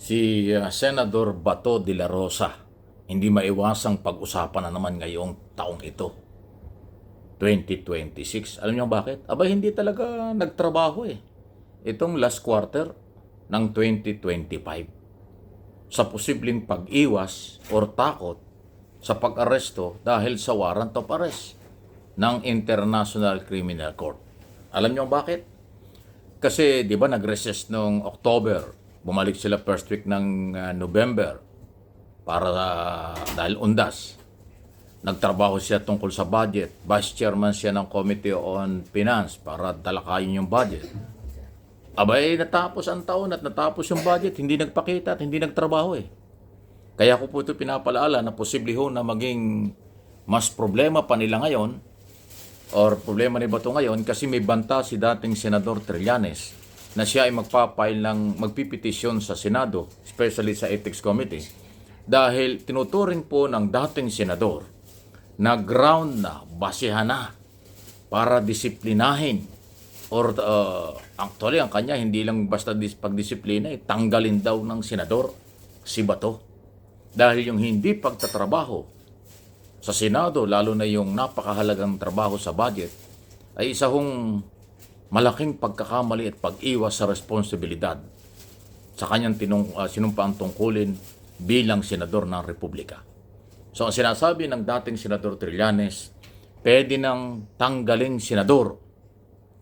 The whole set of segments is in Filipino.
Si Senador Bato de la Rosa, hindi maiwasang pag-usapan na naman ngayong taong ito, 2026. Alam niyo bakit? Aba, hindi talaga nagtrabaho eh. Itong last quarter ng 2025 sa posibleng pag-iwas or takot sa pag-aresto dahil sa warrant of arrest ng International Criminal Court. Alam niyo bakit? Kasi 'di ba nag-recess noong October, bumalik sila first week ng November para dahil undas. Nagtrabaho siya tungkol sa budget. Vice chairman siya ng Committee on Finance para talakayin yung budget. Abay, natapos ang taon at natapos yung budget, hindi nagpakita at hindi nagtrabaho eh. Kaya ko po ito pinapalaala na posible ho na maging mas problema pa nila ngayon or problema ni Bato ngayon kasi may banta si dating Senador Trillanes na siya ay magpipetisyon sa Senado, especially sa Ethics Committee, dahil tinuturing po ng dating Senador na ground na, basehan na para disiplinahin or actually ang kanya hindi lang basta pagdisiplina, tanggalin daw ng Senador si Bato. Dahil yung hindi pagtatrabaho sa Senado, lalo na yung napakahalagang trabaho sa budget, ay isa hong malaking pagkakamali at pag-iwas sa responsibilidad sa kanyang sinumpaang tungkulin bilang Senador ng Republika. So ang sinasabi ng dating Senador Trillanes, pwede nang tanggaling Senador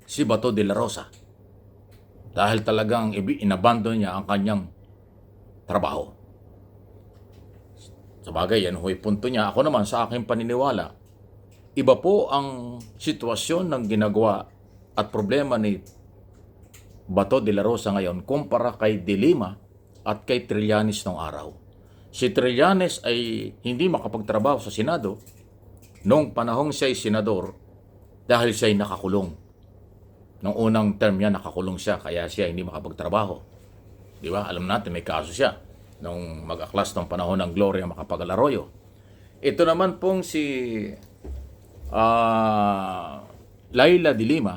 si Bato de la Rosa dahil talagang inabandon niya ang kanyang trabaho. Sabagay, yan ho'y punto niya. Ako naman sa aking paniniwala, iba po ang sitwasyon ng ginagawa at problema ni Bato de la Rosa ngayon kumpara kay De Lima at kay Trillanes nung araw. Si Trillanes ay hindi makapagtrabaho sa Senado noong panahong siya ay senador dahil siya ay nakakulong. Noong unang term niya, nakakulong siya, kaya siya hindi makapagtrabaho. Di ba? Alam natin, may kaso siya nung mag-aklas ng panahon ng Gloria Macapagal-Arroyo. Ito naman pong si Laila de Lima,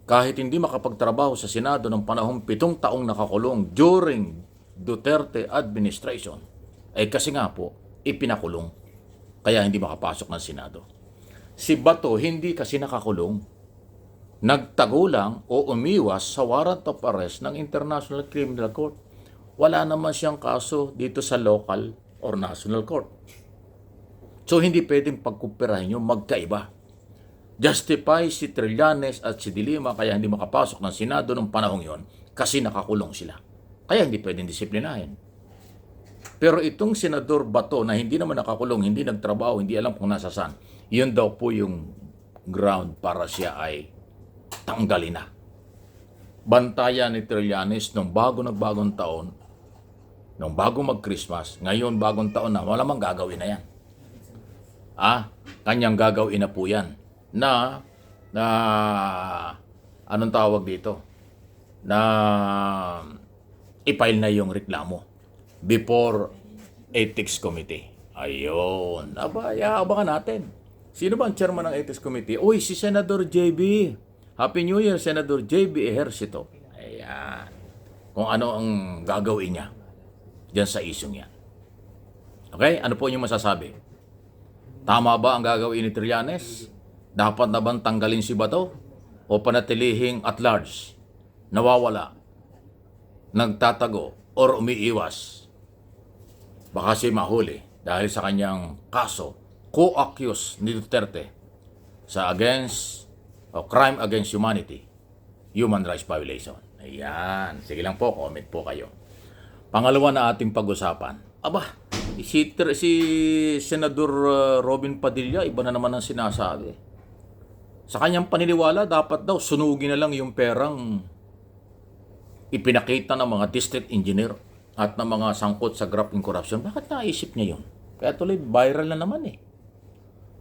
kahit hindi makapagtrabaho sa Senado ng panahong 7 taong nakakulong during Duterte administration, ay kasi nga po, ipinakulong. Kaya hindi makapasok ng Senado. Si Bato, hindi kasi nakakulong. Nagtago lang o umiwas sa warrant of arrest ng International Criminal Court. Wala naman siyang kaso dito sa local or national court. So, hindi pwedeng pagkumpirahin yung magkaiba. Justify si Trillanes at si De Lima kaya hindi makapasok ng Senado ng panahong yon kasi nakakulong sila. Kaya hindi pwedeng disiplinahin. Pero itong Senador Bato na hindi naman nakakulong, hindi nagtrabaho, hindi alam kung nasa saan, yun daw po yung ground para siya ay tanggalin na. Bantayan ni Trillanes nung nagbagong taon, nung bago mag-Christmas, ngayon bagong taon na, wala mang gagawin na yan. Kanyang gagawin na po yan. Anong tawag dito? Na i-file na yung reklamo before Ethics Committee. Ayun. Abangan natin. Sino ba ang chairman ng Ethics Committee? Uy, si Senador JB. Happy New Year, Senador JB Ejercito. Ayan. Kung ano ang gagawin niya diyan sa isyong yan. Okay? Ano po yung masasabi? Tama ba ang gagawin ni Trillanes? Dapat na bang tanggalin si Bato? O panatilihing at large? Nawawala? Nagtatago? Or umiiwas? Baka siya mahuli dahil sa kanyang kaso, co-accused ni Duterte sa crime against humanity, human rights violation. Ayan. Sige lang po, comment po kayo. Pangalawa na ating pag-usapan. Si Senador Robin Padilla, iba na naman ang sinasabi. Sa kanyang paniniwala, dapat daw sunugin na lang yung perang ipinakita ng mga district engineer at ng mga sangkot sa graft and corruption. Bakit naisip niya yun? Kaya tuloy, viral na naman eh.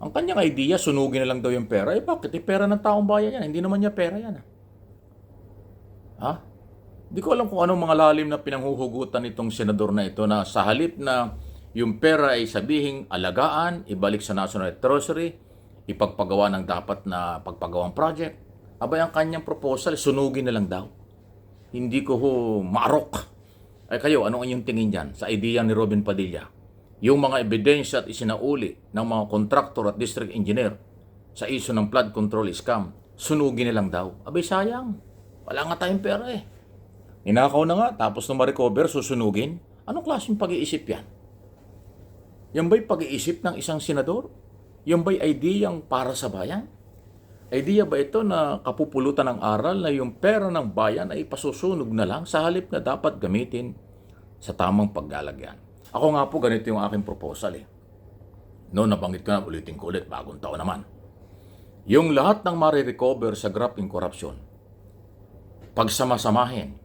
Ang kanyang idea, sunugin na lang daw yung pera. Bakit? Pera ng taong bayan yan. Hindi naman niya pera yan. Di ko alam kung anong mga lalim na pinanghuhugutan nitong senador na ito na sa halip na yung pera ay sabihing alagaan, ibalik sa National Treasury, ipagpagawa ng dapat na pagpagawang project. Ang kanyang proposal, sunugin na lang daw. Hindi ko maarok Ay kayo, ano ang inyong tingin dyan sa idea ni Robin Padilla? Yung mga ebidensya at isinauli ng mga kontraktor at district engineer sa issue ng flood control scam, sunugin nilang daw. Abay sayang, wala nga tayong pera eh. Ninakaw na nga, tapos nung ma-recover, susunugin. Anong klaseng pag-iisip yan? Yan ba'y pag-iisip ng isang senador? Yan ba'y ideyang para sa bayan? Idea ba ito na kapupulutan ng aral na yung pera ng bayan ay pasusunog na lang sa halip na dapat gamitin sa tamang paglalagyan? Ako nga po, ganito yung aking proposal eh. No, nabanggit ko na, ulitin ko ulit, bagong taon naman. Yung lahat ng marirecover sa graft in corruption, pagsamasamahin,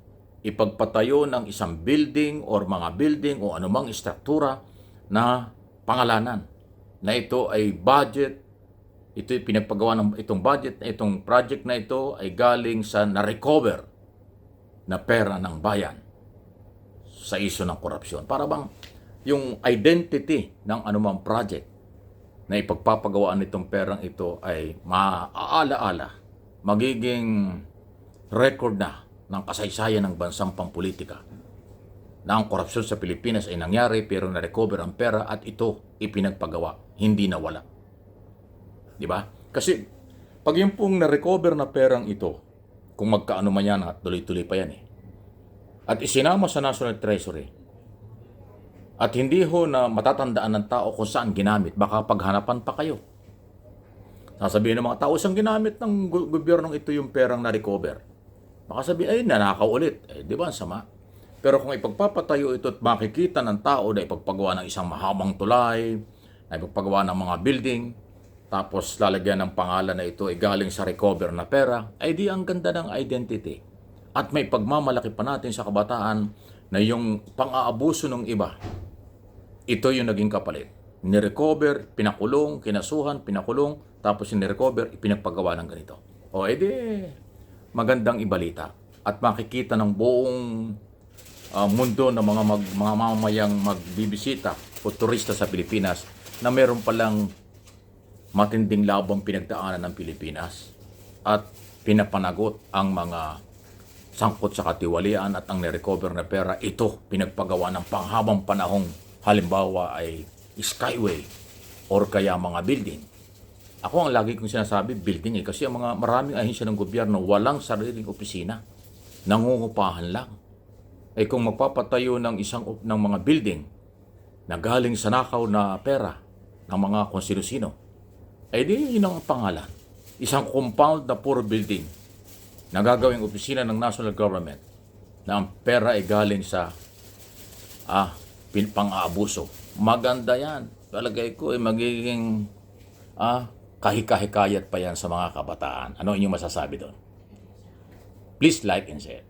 ipagpatayo ng isang building or mga building o anumang istruktura na pangalanan na ito ay budget, ito ay pinagpagawa ng itong budget, itong project na ito ay galing sa na-recover na pera ng bayan sa issue ng korupsyon. Para bang yung identity ng anumang project na ipagpapagawaan nitong perang ito ay maaala-ala, magiging record na ng kasaysayan ng bansang pampolitika na ang korupsyon sa Pilipinas ay nangyari pero na-recover ang pera at ito ipinagpagawa, hindi nawala. Di ba? Kasi pag yung pong na-recover na perang ito, kung magkaano man yan at tuloy-tuloy pa yan eh, at isinama sa National Treasury, at hindi ho na matatandaan ng tao kung saan ginamit, baka paghanapan pa kayo. Sasabihin ng mga tao, saan ginamit ng gobyernong ito yung perang na-recover? Baka sabihin, ay, nanakaw ulit. Eh, di ba, sama? Pero kung ipagpapatayo ito at makikita ng tao na ipagpagawa ng isang mahabang tulay, na ipagpagawa ng mga building, tapos lalagyan ng pangalan na ito ay galing sa recover na pera, ay di ang ganda ng identity. At may pagmamalaki pa natin sa kabataan na yung pang-aabuso ng iba, ito yung naging kapalit. Ni-recover, pinakulong, kinasuhan, pinakulong, tapos ni-recover, ipinagpagawa ng ganito. O edi, magandang ibalita at makikita ng buong mundo ng mga mamamayang magbibisita o turista sa Pilipinas na meron palang matinding labang pinagdaanan ng Pilipinas at pinapanagot ang mga sangkot sa katiwalian at ang nirecover na pera, ito pinagpagawa ng panghabang panahong, halimbawa ay skyway or kaya mga building. Ako ang lagi kong sinasabi, building kasi ang mga maraming ahensya ng gobyerno walang sariling opisina. Nangungupahan lang. Eh kung magpapatayo ng ng mga building na galing sa nakaw na pera ng mga kung sino-sino, eh di yun ang pangalan. Isang compound na puro building na gagawing opisina ng national government na ang pera ay galing sa pang-aabuso. Maganda yan. Palagay ko ay magiging kahikahikayat pa yan sa mga kabataan. Ano inyong masasabi doon? Please like and share.